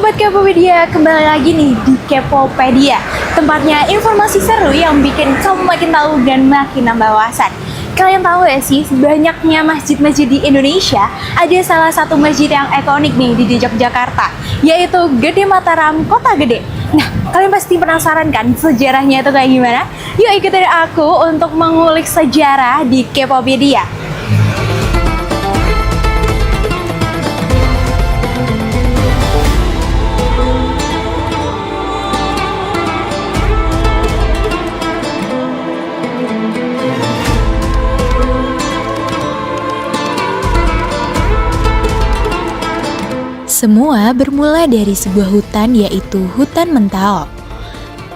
Sobat Kepopedia, kembali lagi nih di Kepopedia. Tempatnya informasi seru yang bikin kamu makin tahu dan makin nambah wawasan. Kalian tahu ya sih, banyaknya masjid-masjid di Indonesia, ada salah satu masjid yang ikonik nih di Yogyakarta, yaitu Gede Mataram, Kota Gede. Nah, kalian pasti penasaran kan sejarahnya itu kayak gimana? Yuk ikutin aku untuk mengulik sejarah di Kepopedia. Semua bermula dari sebuah hutan, yaitu Hutan Mentao.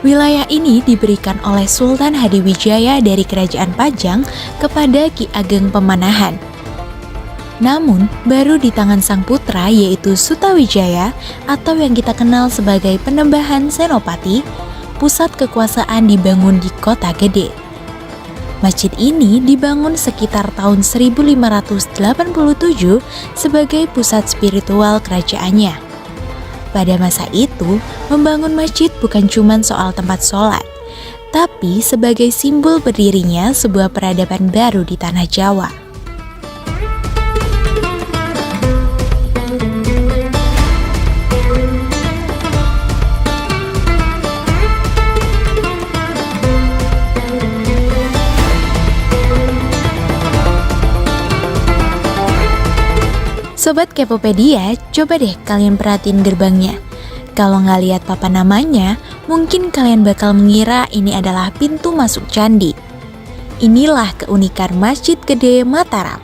Wilayah ini diberikan oleh Sultan Hadiwijaya dari Kerajaan Pajang kepada Ki Ageng Pemanahan. Namun, baru di tangan sang putra yaitu Sutawijaya atau yang kita kenal sebagai Penembahan Senopati, pusat kekuasaan dibangun di Kota Gede. Masjid ini dibangun sekitar tahun 1587 sebagai pusat spiritual kerajaannya. Pada masa itu, membangun masjid bukan cuma soal tempat sholat, tapi sebagai simbol berdirinya sebuah peradaban baru di tanah Jawa. Sobat Kepopedia, coba deh kalian perhatiin gerbangnya. Kalau nggak lihat papan namanya, mungkin kalian bakal mengira ini adalah pintu masuk candi. Inilah keunikan Masjid Gede Mataram.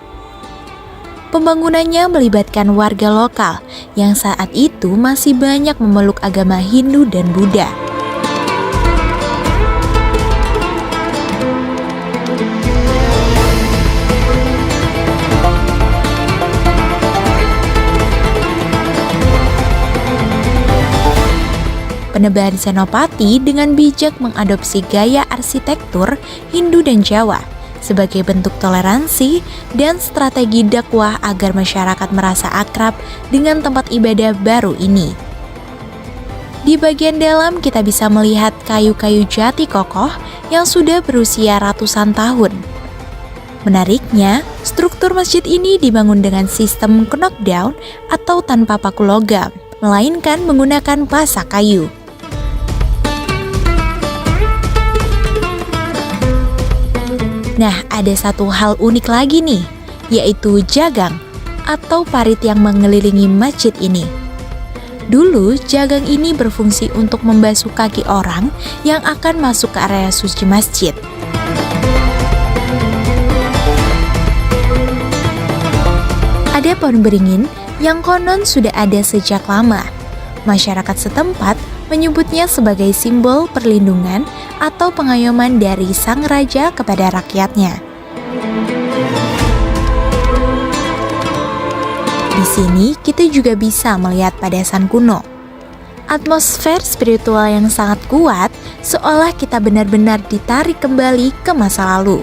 Pembangunannya melibatkan warga lokal yang saat itu masih banyak memeluk agama Hindu dan Buddha. Penembahan Senopati dengan bijak mengadopsi gaya arsitektur Hindu dan Jawa sebagai bentuk toleransi dan strategi dakwah agar masyarakat merasa akrab dengan tempat ibadah baru ini. Di bagian dalam kita bisa melihat kayu-kayu jati kokoh yang sudah berusia ratusan tahun. Menariknya, struktur masjid ini dibangun dengan sistem knockdown atau tanpa paku logam, melainkan menggunakan pasak kayu. Nah, ada satu hal unik lagi nih, yaitu jagang atau parit yang mengelilingi masjid ini. Dulu, jagang ini berfungsi untuk membasuh kaki orang yang akan masuk ke area suci masjid. Ada pohon beringin yang konon sudah ada sejak lama. Masyarakat setempat menyebutnya sebagai simbol perlindungan atau pengayoman dari sang raja kepada rakyatnya. Di sini kita juga bisa melihat padasan kuno. Atmosfer spiritual yang sangat kuat, seolah kita benar-benar ditarik kembali ke masa lalu.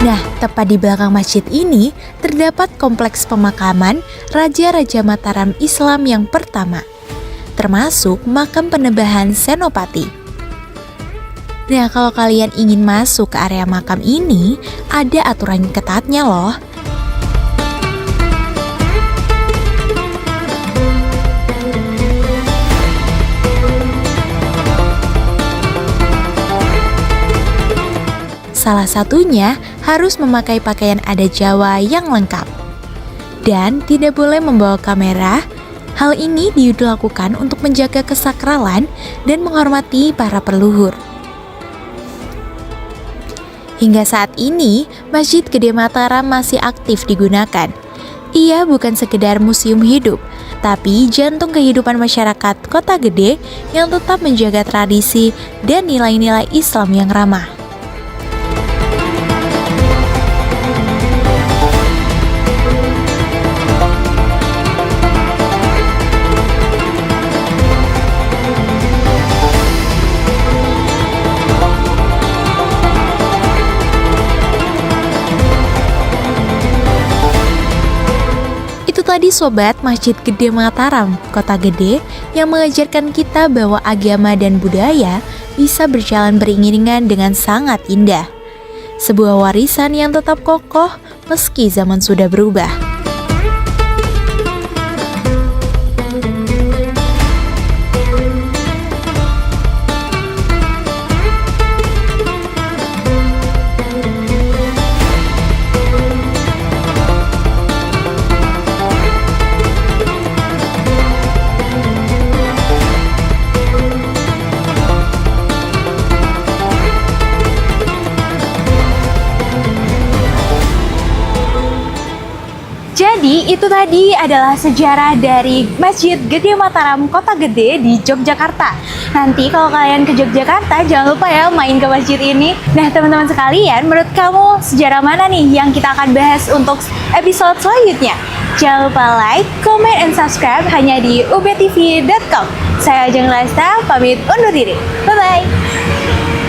Nah, tepat di belakang masjid ini terdapat kompleks pemakaman Raja-Raja Mataram Islam yang pertama, termasuk makam Penembahan Senopati. Nah, kalau kalian ingin masuk ke area makam ini, ada aturan ketatnya loh. Salah satunya harus memakai pakaian adat Jawa yang lengkap. Dan tidak boleh membawa kamera. Hal ini dilakukan untuk menjaga kesakralan dan menghormati para peluhur. Hingga saat ini, Masjid Gede Mataram masih aktif digunakan. Ia bukan sekedar museum hidup, tapi jantung kehidupan masyarakat Kota Gede yang tetap menjaga tradisi dan nilai-nilai Islam yang ramah. Itu tadi sobat, Masjid Gede Mataram, Kota Gede, yang mengajarkan kita bahwa agama dan budaya bisa berjalan beriringan dengan sangat indah. Sebuah warisan yang tetap kokoh meski zaman sudah berubah. Jadi itu tadi adalah sejarah dari Masjid Gede Mataram Kota Gede di Yogyakarta. Nanti kalau kalian ke Yogyakarta jangan lupa ya main ke masjid ini. Nah teman-teman sekalian, menurut kamu sejarah mana nih yang kita akan bahas untuk episode selanjutnya? Jangan lupa like, comment, and subscribe hanya di ubtv.com. Saya Ajeng Lasta, pamit undur diri. Bye-bye.